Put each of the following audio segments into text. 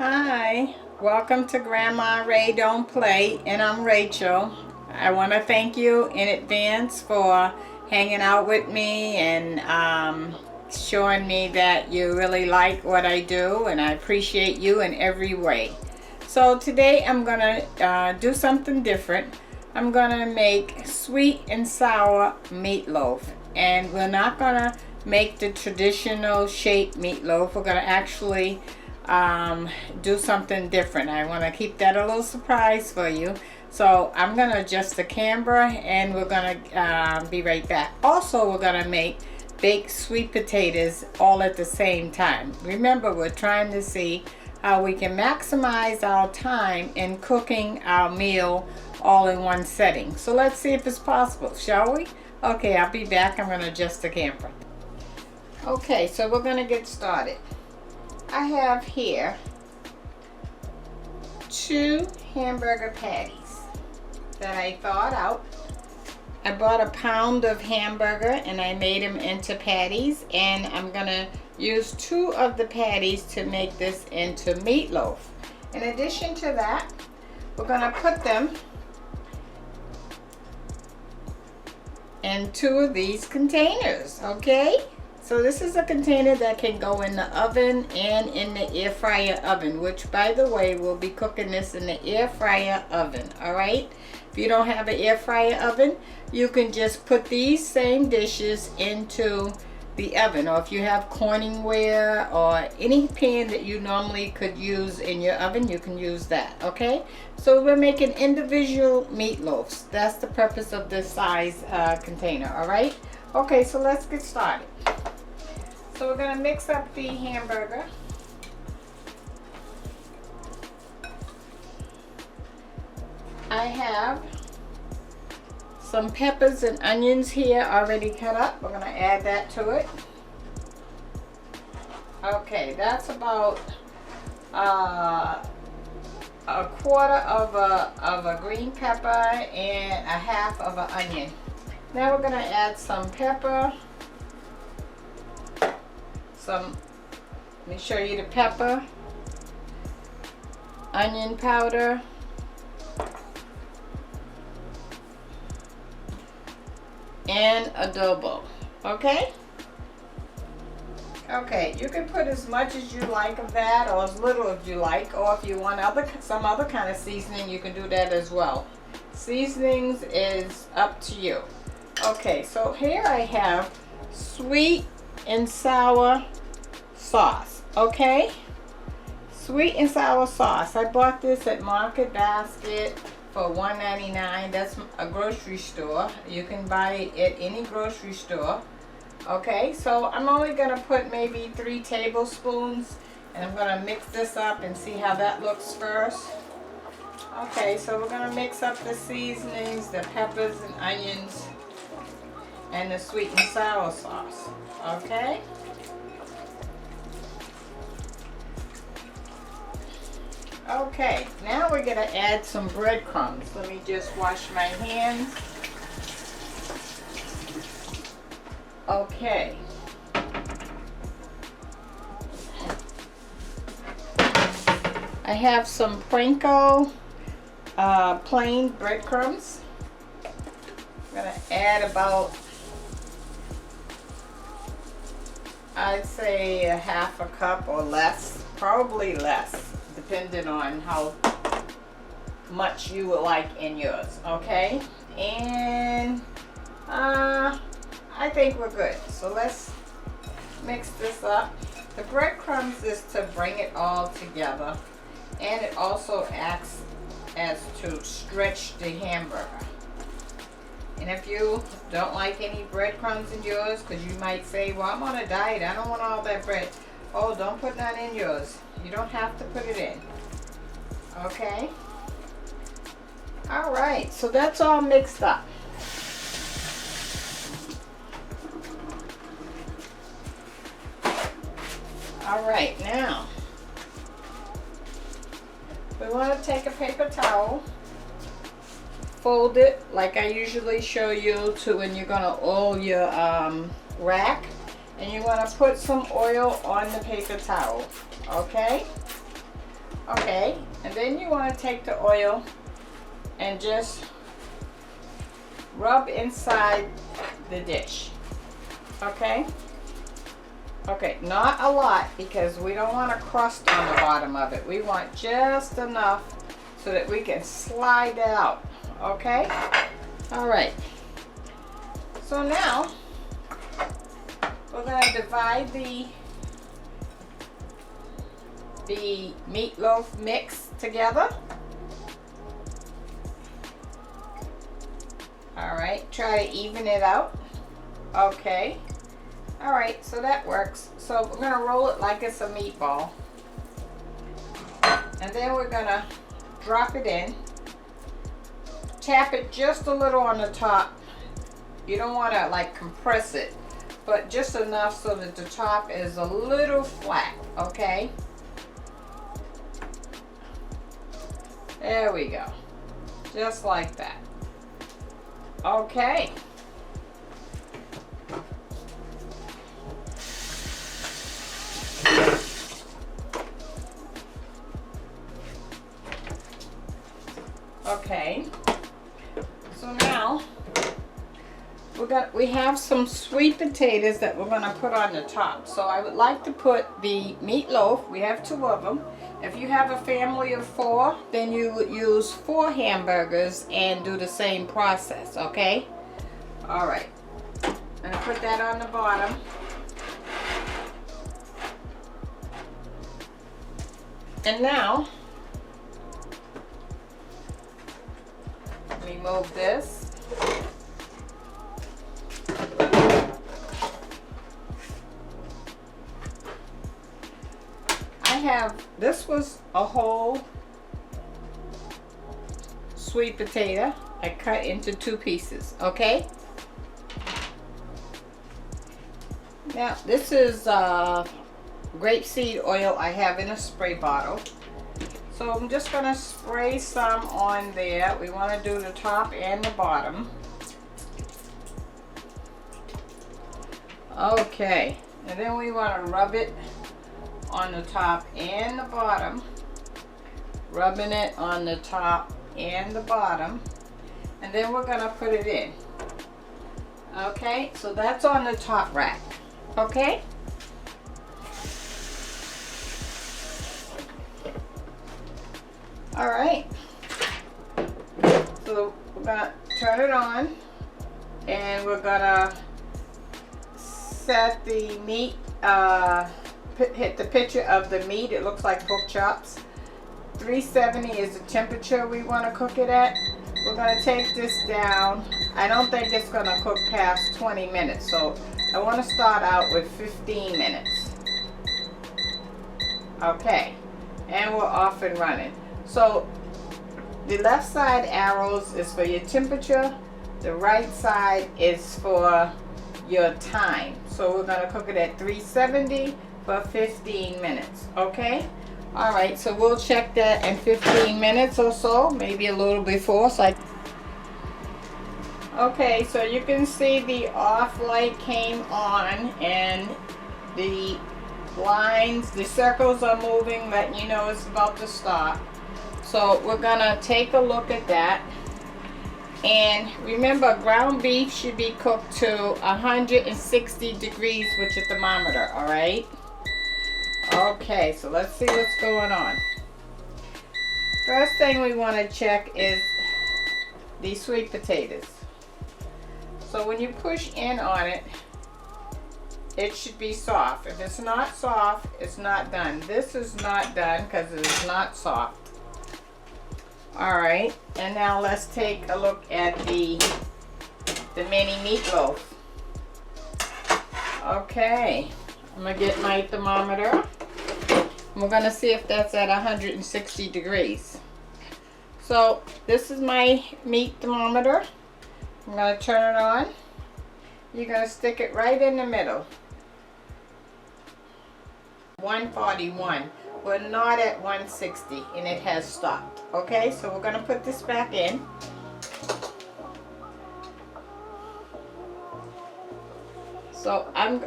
Hi, welcome to Grandma Ray Don't Play, and I'm Rachel. I want to thank you in advance for hanging out with me and showing me that you really like what I do, and I appreciate you in every way. So today I'm going to do something different. I'm going to make sweet and sour meatloaf, and we're not going to make the traditional shaped meatloaf. We're going to actually do something different. I want to keep that a little surprise for you. So I'm going to adjust the camera and we're going to be right back. Also, we're going to make baked sweet potatoes all at the same time. Remember, we're trying to see how we can maximize our time in cooking our meal all in one setting. So let's see if it's possible, shall we? Okay, I'll be back. I'm going to adjust the camera. Okay, so we're going to get started. I have here 2 hamburger patties that I thawed out. I bought a pound of hamburger and I made them into patties, and I'm gonna use 2 of the patties to make this into meatloaf. In addition to that, we're gonna put them in 2 of these containers, okay? So this is a container that can go in the oven and in the air fryer oven, which by the way, we'll be cooking this in the air fryer oven, all right? If you don't have an air fryer oven, you can just put these same dishes into the oven, or if you have Corningware or any pan that you normally could use in your oven, you can use that, okay? So we're making individual meatloafs. That's the purpose of this size container, all right? Okay, so let's get started. So we're going to mix up the hamburger. I have some peppers and onions here already cut up. We're going to add that to it. Okay, that's about a quarter of a green pepper and a half of an onion. Now we're going to add some pepper. Let me show you the pepper, onion powder, and adobo, okay? Okay, you can put as much as you like of that, or as little as you like, or if you want some other kind of seasoning, you can do that as well. Seasonings is up to you. Okay, so here I have sweet and sour sauce, okay? Sweet and sour sauce. I bought this at Market Basket for $1.99. That's a grocery store. You can buy it at any grocery store. Okay, so I'm only gonna put maybe 3 tablespoons, and I'm gonna mix this up and see how that looks first. Okay, so we're gonna mix up the seasonings, the peppers and onions, and the sweet and sour sauce, okay? Okay, now we're gonna add some breadcrumbs. Let me just wash my hands. Okay. I have some Prinko plain breadcrumbs. I'm gonna add about, I'd say a half a cup or less, probably less, depending on how much you would like in yours, okay? And I think we're good. So let's mix this up. The breadcrumbs is to bring it all together, and it also acts as to stretch the hamburger. And if you don't like any breadcrumbs in yours, because you might say, well, I'm on a diet, I don't want all that bread. Oh, don't put that in yours. You don't have to put it in. Okay? All right, so that's all mixed up. All right, now we want to take a paper towel, fold it like I usually show you to when you're going to oil your rack, and you want to put some oil on the paper towel, okay? Okay, and then you want to take the oil and just rub inside the dish. Okay? Okay, not a lot because we don't want a crust on the bottom of it. We want just enough so that we can slide it out. Okay? All right. So now we're going to divide the meatloaf mix together. All right, try to even it out. Okay. All right, so that works. So we're gonna roll it like it's a meatball. And then we're gonna drop it in. Tap it just a little on the top. You don't wanna like compress it, but just enough so that the top is a little flat, okay? There we go. Just like that. Okay. Okay. So now we have some sweet potatoes that we're going to put on the top. So I would like to put the meatloaf. We have 2 of them. If you have a family of 4, then you would use 4 hamburgers and do the same process, okay? All right. I'm going to put that on the bottom. And now, remove this. This was a whole sweet potato. I cut into 2 pieces, okay? Now, this is grapeseed oil I have in a spray bottle. So I'm just going to spray some on there. We want to do the top and the bottom. Okay, and then we want to rub it on the top and the bottom. Rubbing it on the top and the bottom. And then we're going to put it in. Okay, so that's on the top rack. Okay? All right. So we're going to turn it on and we're going to set the meat, hit the picture of the meat. It looks like pork chops. 370 is the temperature we want to cook it at. We're going to take this down. I don't think it's going to cook past 20 minutes, so I want to start out with 15 minutes. Okay, and we're off and running. So the left side arrows is for your temperature, the right side is for your time. So we're going to cook it at 370 for 15 minutes, okay? All right, so we'll check that in 15 minutes or so, maybe a little before. Okay, so you can see the off light came on and the lines, the circles are moving, letting you know it's about to stop. So we're gonna take a look at that. And remember, ground beef should be cooked to 160 degrees with your thermometer, all right? Okay, so let's see what's going on. First thing we want to check is the sweet potatoes. So when you push in on it, it should be soft. If it's not soft, it's not done. This is not done because it is not soft. All right, and now let's take a look at the mini meatloaf. Okay, I'm gonna get my thermometer. We're gonna see if that's at 160 degrees. So this is my meat thermometer. I'm gonna turn it on. You're gonna stick it right in the middle. 141. We're not at 160 and it has stopped. Okay, so we're gonna put this back in. So I'm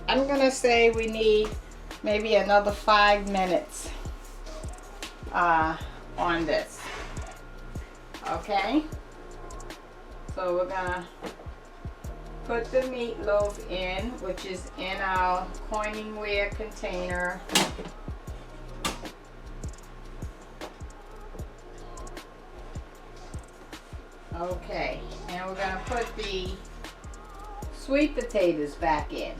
gonna say we need maybe another 5 minutes on this. Okay, so we're gonna put the meatloaf in, which is in our coiningware container. Okay, and we're gonna put the sweet potatoes back in.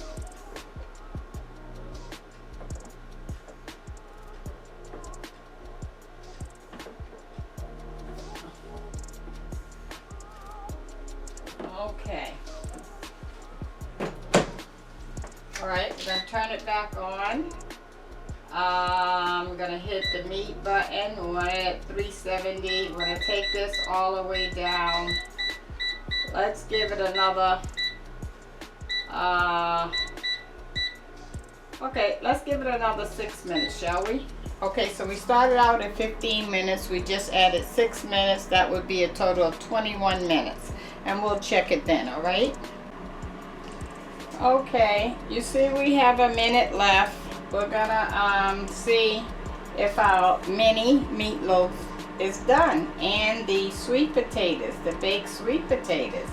Okay. Alright, we're going to turn it back on. I'm going to hit the meat button. We want it at 370. We're going to take this all the way down. Let's give it another, okay, let's give it another 6 minutes, shall we? Okay, so we started out at 15 minutes. We just added 6 minutes. That would be a total of 21 minutes. And we'll check it then, all right? Okay, you see we have a minute left. We're gonna see if our mini meatloaf is done. And the sweet potatoes, the baked sweet potatoes.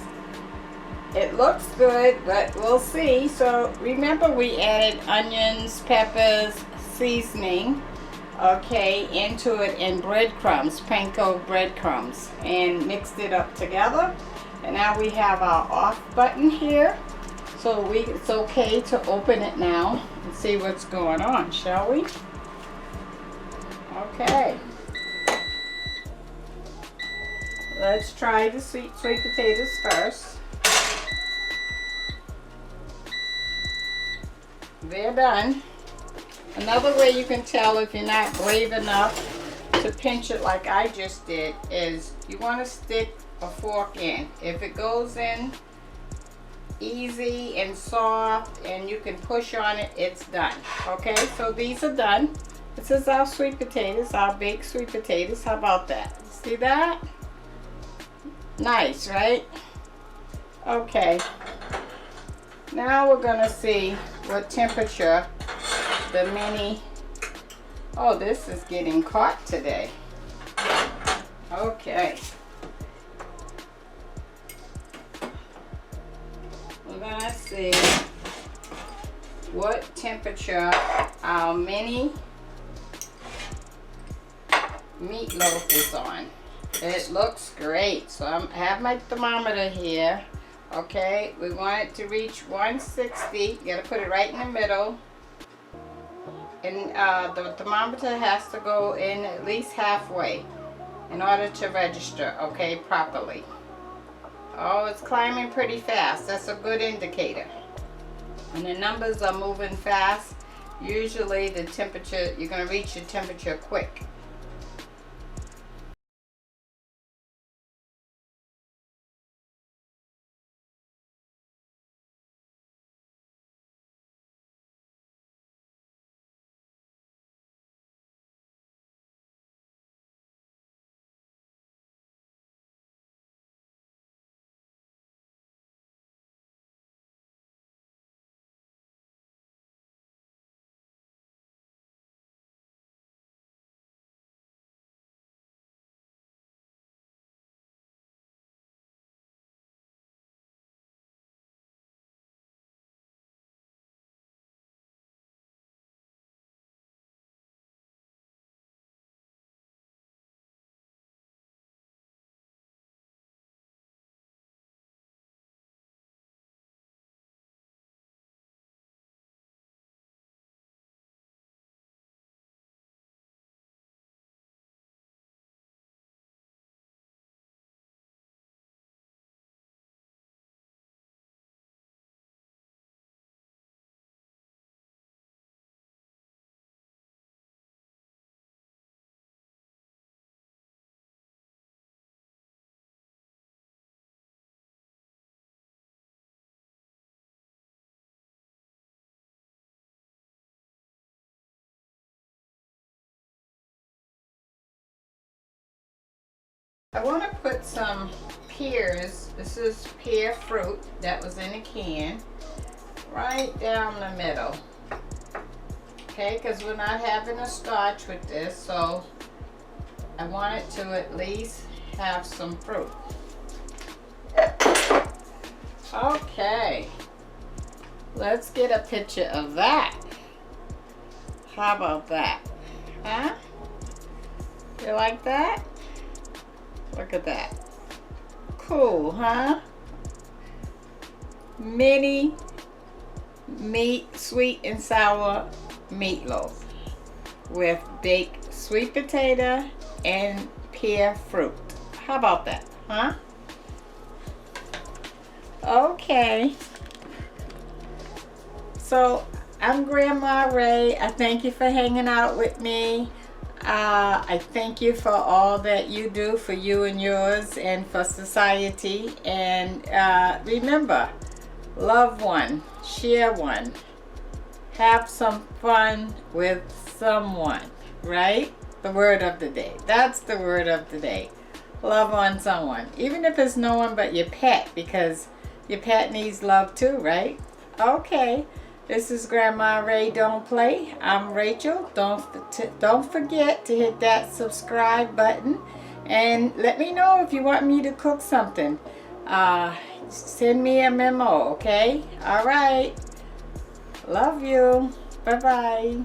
It looks good, but we'll see. So remember we added onions, peppers, seasoning, okay, into it in breadcrumbs, panko breadcrumbs, and mixed it up together. And now we have our off button here. So it's okay to open it now and see what's going on, shall we? Okay. Let's try the sweet potatoes first. They're done. Another way you can tell if you're not brave enough to pinch it like I just did is you want to stick a fork in. If it goes in easy and soft and you can push on it, it's done. Okay, so these are done. This is our sweet potatoes, our baked sweet potatoes. How about that? See that? Nice, right? Okay, now we're gonna see what temperature the mini, oh, this is getting caught today. Okay, we're gonna see what temperature our mini meatloaf is on. It looks great. So I have my thermometer here. Okay, we want it to reach 160. You gotta put it right in the middle. And the thermometer has to go in at least halfway in order to register, okay, properly. Oh, it's climbing pretty fast. That's a good indicator. When the numbers are moving fast, usually the temperature, you're going to reach your temperature quick. I want to put some pears. This is pear fruit that was in a can, right down the middle. Okay, because we're not having a starch with this, so I want it to at least have some fruit. Okay, let's get a picture of that. How about that? Huh? You like that? Look at that. Cool, huh? Mini sweet and sour meatloaf with baked sweet potato and pear fruit. How about that, huh? Okay. So I'm Grandma Ray. I thank you for hanging out with me. I thank you for all that you do for you and yours and for society. And remember, love one, share one, have some fun with someone, right? The word of the day. That's the word of the day. Love on someone, even if it's no one but your pet, because your pet needs love too, right? Okay. This is Grandma Ray Don't Play. I'm Rachel. Don't forget to hit that subscribe button and let me know if you want me to cook something. Send me a memo, okay? All right. Love you. Bye-bye.